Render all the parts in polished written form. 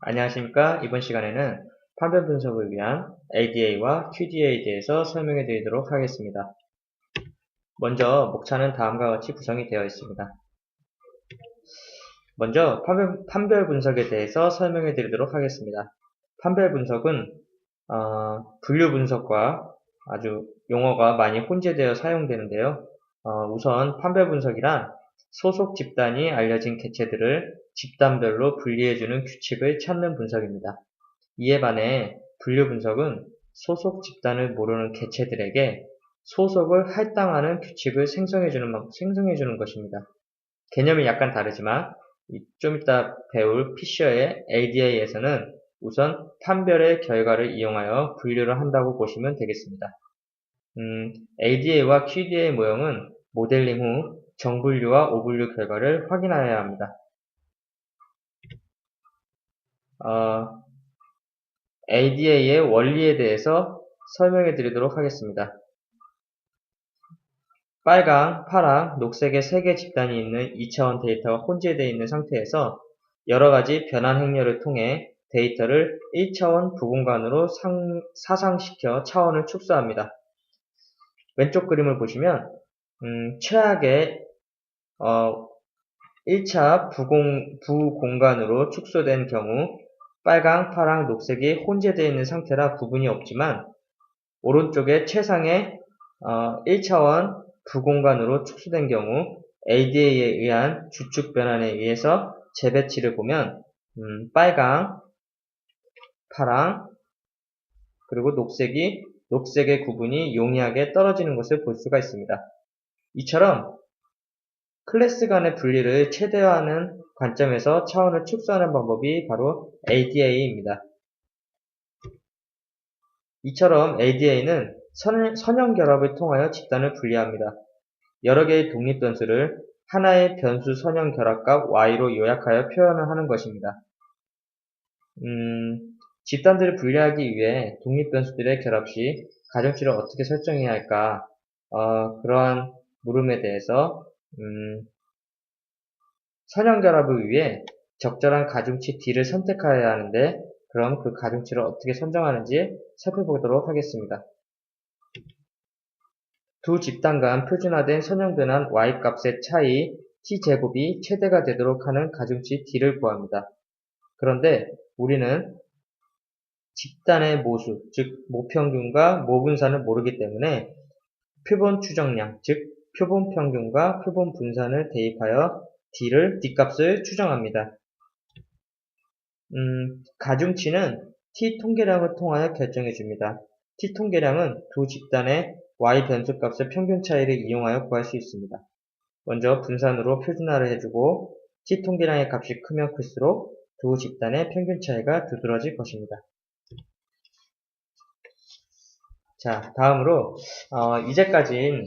안녕하십니까. 이번 시간에는 판별 분석을 위한 ADA와 QDA에 대해서 설명해 드리도록 하겠습니다. 먼저 목차는 다음과 같이 구성이 되어 있습니다. 먼저 판별 분석에 대해서 설명해 드리도록 하겠습니다. 판별 분석은 분류 분석과 아주 용어가 많이 혼재되어 사용되는데요. 우선 판별 분석이란 소속 집단이 알려진 개체들을 집단별로 분리해주는 규칙을 찾는 분석입니다. 이에 반해 분류 분석은 소속 집단을 모르는 개체들에게 소속을 할당하는 규칙을 생성해주는 것입니다. 개념이 약간 다르지만 좀 이따 배울 피셔의 ADA에서는 우선 판별의 결과를 이용하여 분류를 한다고 보시면 되겠습니다. ADA와 QDA의 모형은 모델링 후 정분류와 오분류 결과를 확인하여야 합니다. ADA의 원리에 대해서 설명해 드리도록 하겠습니다. 빨강, 파랑, 녹색의 3개 집단이 있는 2차원 데이터가 혼재되어 있는 상태에서 여러가지 변환 행렬을 통해 데이터를 1차원 부공간으로 사상시켜 차원을 축소합니다. 왼쪽 그림을 보시면 최악의 1차 부공간으로 축소된 경우 빨강, 파랑, 녹색이 혼재되어 있는 상태라 구분이 없지만 오른쪽에 최상의 1차원 부공간으로 축소된 경우 ADA에 의한 주축 변환에 의해서 재배치를 보면 빨강, 파랑, 그리고 녹색의 구분이 용이하게 떨어지는 것을 볼 수가 있습니다. 이처럼 클래스 간의 분리를 최대화하는 관점에서 차원을 축소하는 방법이 바로 ADA입니다. 이처럼 ADA는 선형 결합을 통하여 집단을 분리합니다. 여러 개의 독립 변수를 하나의 변수 선형 결합값 y로 요약하여 표현을 하는 것입니다. 집단들을 분리하기 위해 독립 변수들의 결합 시 가중치를 어떻게 설정해야 할까? 그러한 물음에 대해서 선형 결합을 위해 적절한 가중치 D를 선택하여야 하는데 그럼 그 가중치를 어떻게 선정하는지 살펴보도록 하겠습니다. 두 집단 간 표준화된 선형변환 y값의 차이 t제곱이 최대가 되도록 하는 가중치 D를 구합니다. 그런데 우리는 집단의 모수, 즉 모평균과 모분산을 모르기 때문에 표본 추정량, 즉 표본 평균과 표본 분산을 대입하여 D값을 추정합니다. 가중치는 T 통계량을 통하여 결정해줍니다. T 통계량은 두 집단의 Y 변수값의 평균 차이를 이용하여 구할 수 있습니다. 먼저 분산으로 표준화를 해주고 T 통계량의 값이 크면 클수록 두 집단의 평균 차이가 두드러질 것입니다. 자, 다음으로 이제까지는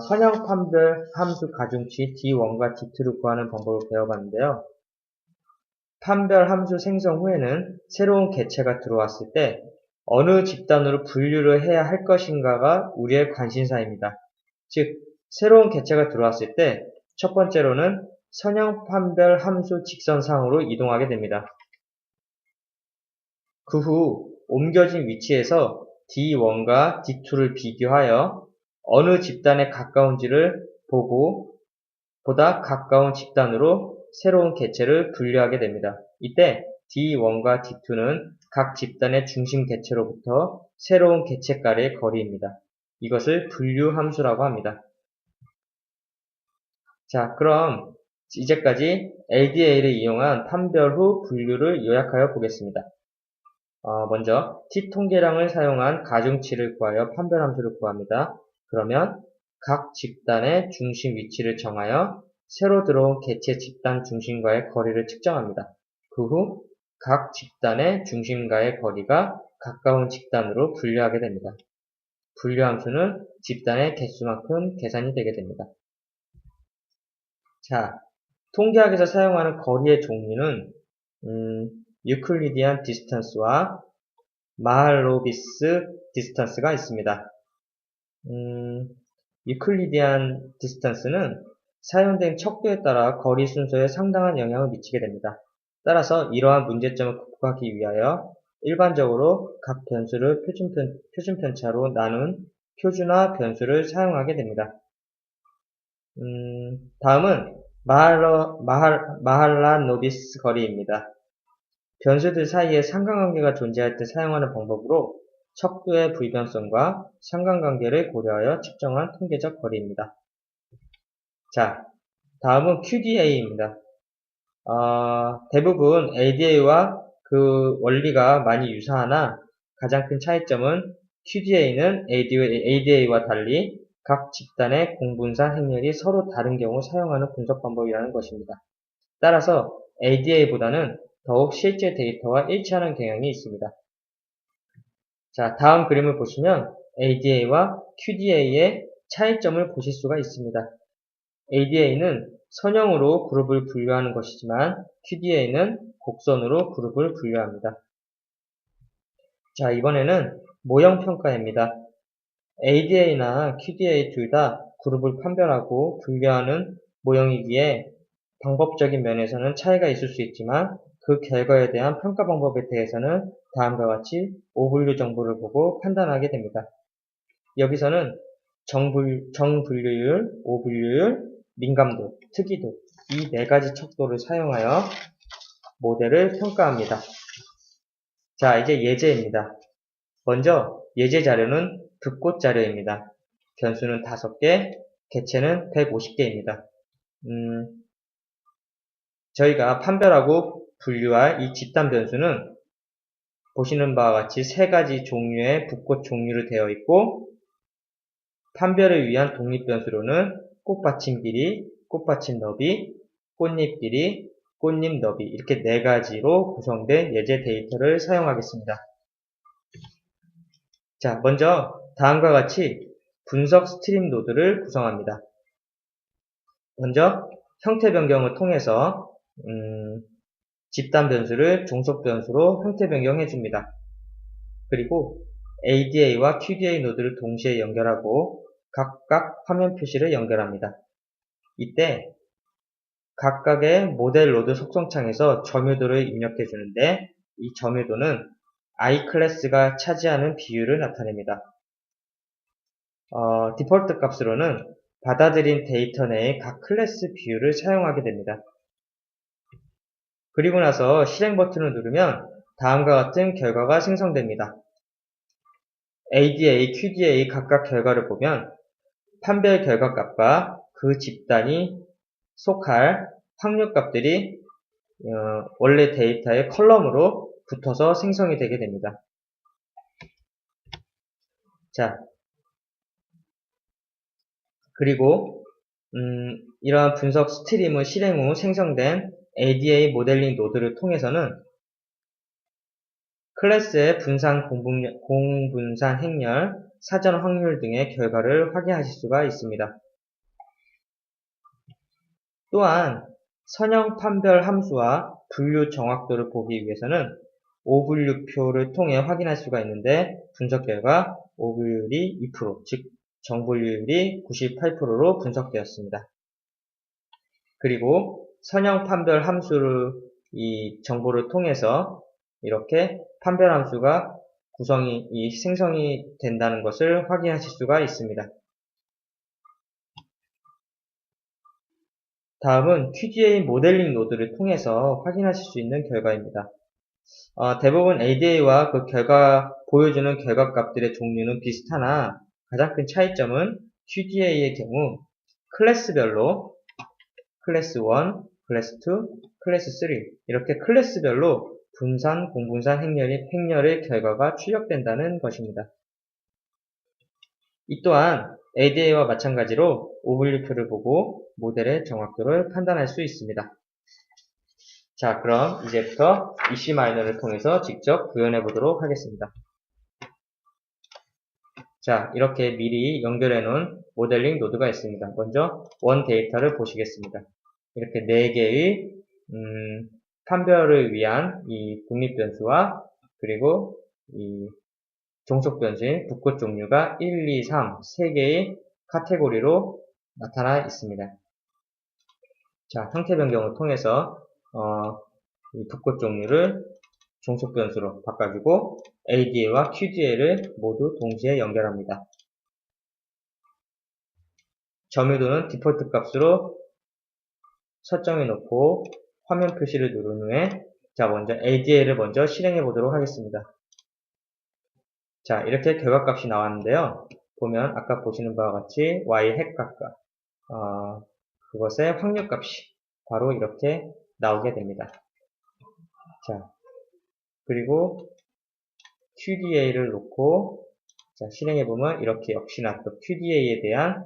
선형 판별 함수 가중치 D1과 D2를 구하는 방법을 배워봤는데요. 판별 함수 생성 후에는 새로운 개체가 들어왔을 때 어느 집단으로 분류를 해야 할 것인가가 우리의 관심사입니다. 즉, 새로운 개체가 들어왔을 때 첫 번째로는 선형 판별 함수 직선상으로 이동하게 됩니다. 그 후 옮겨진 위치에서 D1과 D2를 비교하여 어느 집단에 가까운지를 보고 보다 가까운 집단으로 새로운 개체를 분류하게 됩니다. 이때 D1과 D2는 각 집단의 중심 개체로부터 새로운 개체간의 거리입니다. 이것을 분류 함수라고 합니다. 자, 그럼 이제까지 ADA를 이용한 판별 후 분류를 요약하여 보겠습니다. 먼저 T통계량을 사용한 가중치를 구하여 판별 함수를 구합니다. 그러면 각 집단의 중심 위치를 정하여 새로 들어온 개체 집단 중심과의 거리를 측정합니다. 그 후 각 집단의 중심과의 거리가 가까운 집단으로 분류하게 됩니다. 분류 함수는 집단의 개수만큼 계산이 되게 됩니다. 자, 통계학에서 사용하는 거리의 종류는 유클리디안 디스턴스와 마할로비스 디스턴스가 있습니다. 유클리디안 디스턴스는 사용된 척도에 따라 거리 순서에 상당한 영향을 미치게 됩니다. 따라서 이러한 문제점을 극복하기 위하여 일반적으로 각 변수를 표준편차로 나눈 표준화 변수를 사용하게 됩니다. 다음은 마할라노비스 거리입니다. 변수들 사이에 상관관계가 존재할 때 사용하는 방법으로 척도의 불변성과 상관관계를 고려하여 측정한 통계적 거리입니다. 자, 다음은 QDA입니다. 대부분 ADA와 그 원리가 많이 유사하나 가장 큰 차이점은 QDA는 ADA와 달리 각 집단의 공분산 행렬이 서로 다른 경우 사용하는 분석 방법이라는 것입니다. 따라서 ADA보다는 더욱 실제 데이터와 일치하는 경향이 있습니다. 자, 다음 그림을 보시면 ADA와 QDA의 차이점을 보실 수가 있습니다. ADA는 선형으로 그룹을 분류하는 것이지만 QDA는 곡선으로 그룹을 분류합니다. 자, 이번에는 모형평가입니다. ADA나 QDA 둘 다 그룹을 판별하고 분류하는 모형이기에 방법적인 면에서는 차이가 있을 수 있지만 그 결과에 대한 평가 방법에 대해서는 다음과 같이 오분류 정보를 보고 판단하게 됩니다. 여기서는 정분류율, 오분류율, 민감도, 특이도 이 네 가지 척도를 사용하여 모델을 평가합니다. 자, 이제 예제입니다. 먼저 예제 자료는 붓꽃 자료입니다. 변수는 5개, 개체는 150개입니다. 저희가 판별하고 분류할 이 집단 변수는 보시는 바와 같이 3가지 종류의 붓꽃 종류로 되어 있고 판별을 위한 독립 변수로는 꽃받침 길이, 꽃받침 너비, 꽃잎 길이, 꽃잎 너비 이렇게 4가지로 구성된 예제 데이터를 사용하겠습니다. 자, 먼저 다음과 같이 분석 스트림 노드를 구성합니다. 먼저 형태 변경을 통해서 집단 변수를 종속 변수로 형태 변경해 줍니다. 그리고 ADA와 QDA 노드를 동시에 연결하고 각각 화면 표시를 연결합니다. 이때 각각의 모델 로드 속성창에서 점유도를 입력해 주는데 이 점유도는 iClass가 차지하는 비율을 나타냅니다. 디폴트 값으로는 받아들인 데이터 내의 각 클래스 비율을 사용하게 됩니다. 그리고 나서 실행 버튼을 누르면 다음과 같은 결과가 생성됩니다. ADA, QDA 각각 결과를 보면 판별 결과값과 그 집단이 속할 확률값들이 원래 데이터의 컬럼으로 붙어서 생성이 되게 됩니다. 자, 그리고 이러한 분석 스트림을 실행 후 생성된 ADA 모델링 노드를 통해서는 클래스의 분산 공분산 행렬, 사전 확률 등의 결과를 확인하실 수가 있습니다. 또한 선형 판별 함수와 분류 정확도를 보기 위해서는 오분류표를 통해 확인할 수가 있는데 분석 결과 오분율이 2%, 즉 정분율이 98%로 분석되었습니다. 그리고 선형 판별 함수를 이 정보를 통해서 이렇게 판별 함수가 생성이 된다는 것을 확인하실 수가 있습니다. 다음은 QDA 모델링 노드를 통해서 확인하실 수 있는 결과입니다. 대부분 ADA와 그 보여주는 결과값들의 종류는 비슷하나 가장 큰 차이점은 QDA의 경우 클래스별로 클래스 1, 클래스 2, 클래스 3 이렇게 클래스별로 분산, 공분산 행렬의 결과가 출력된다는 것입니다. 이 또한 ADA와 마찬가지로 오분류표를 보고 모델의 정확도를 판단할 수 있습니다. 자, 그럼 이제부터 EC마이너를 통해서 직접 구현해 보도록 하겠습니다. 자, 이렇게 미리 연결해 놓은 모델링 노드가 있습니다. 먼저 원 데이터를 보시겠습니다. 이렇게 4개의 판별을 위한 이 독립 변수와 그리고 이 종속 변수인 붓꽃 종류가 1, 2, 3, 3개의 카테고리로 나타나 있습니다. 자, 형태 변경을 통해서 이 붓꽃 종류를 종속 변수로 바꿔주고 ADA와 QDA를 모두 동시에 연결합니다. 점유도는 디폴트 값으로 설정해 놓고 화면 표시를 누른 후에 자, 먼저 ADA를 먼저 실행해 보도록 하겠습니다. 자, 이렇게 결과값이 나왔는데요. 보면 아까 보시는 바와 같이 y 핵값과 그것의 확률값이 바로 이렇게 나오게 됩니다. 자, 그리고 QDA를 놓고 자, 실행해 보면 이렇게 역시나 또 QDA에 대한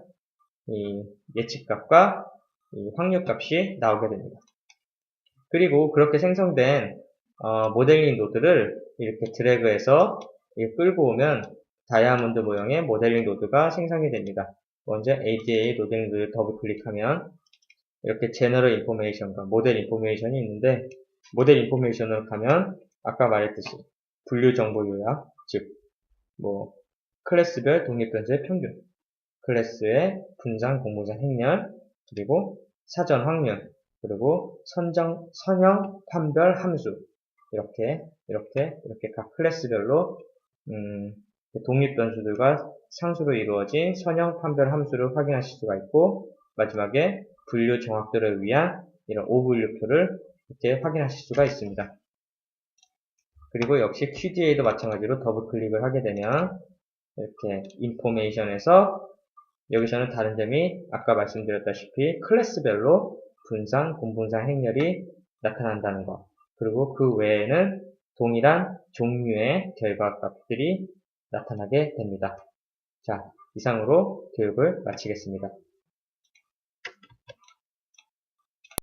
이 예측값과 이 확률값이 나오게 됩니다. 그리고 그렇게 생성된 모델링 노드를 이렇게 드래그해서 끌고 오면 다이아몬드 모형의 모델링 노드가 생성이 됩니다. 먼저 ADA 모델링 노드를 더블 클릭하면 이렇게 제너럴 인포메이션과 모델 인포메이션이 있는데 모델 인포메이션으로 가면 아까 말했듯이 분류 정보 요약, 즉 클래스별 독립변수의 평균, 클래스의 분산 공모전 행렬, 그리고 사전 확률, 그리고 선형 판별 함수 이렇게 각 클래스별로 독립변수들과 상수로 이루어진 선형 판별 함수를 확인하실 수가 있고 마지막에 분류 정확도를 위한 이런 오분류표를 이렇게 확인하실 수가 있습니다. 그리고 역시 QDA도 마찬가지로 더블 클릭을 하게 되면 이렇게 인포메이션에서 여기서는 다른 점이 아까 말씀드렸다시피 클래스별로 분산, 공분산 행렬이 나타난다는 것 그리고 그 외에는 동일한 종류의 결과값들이 나타나게 됩니다. 자, 이상으로 교육을 마치겠습니다.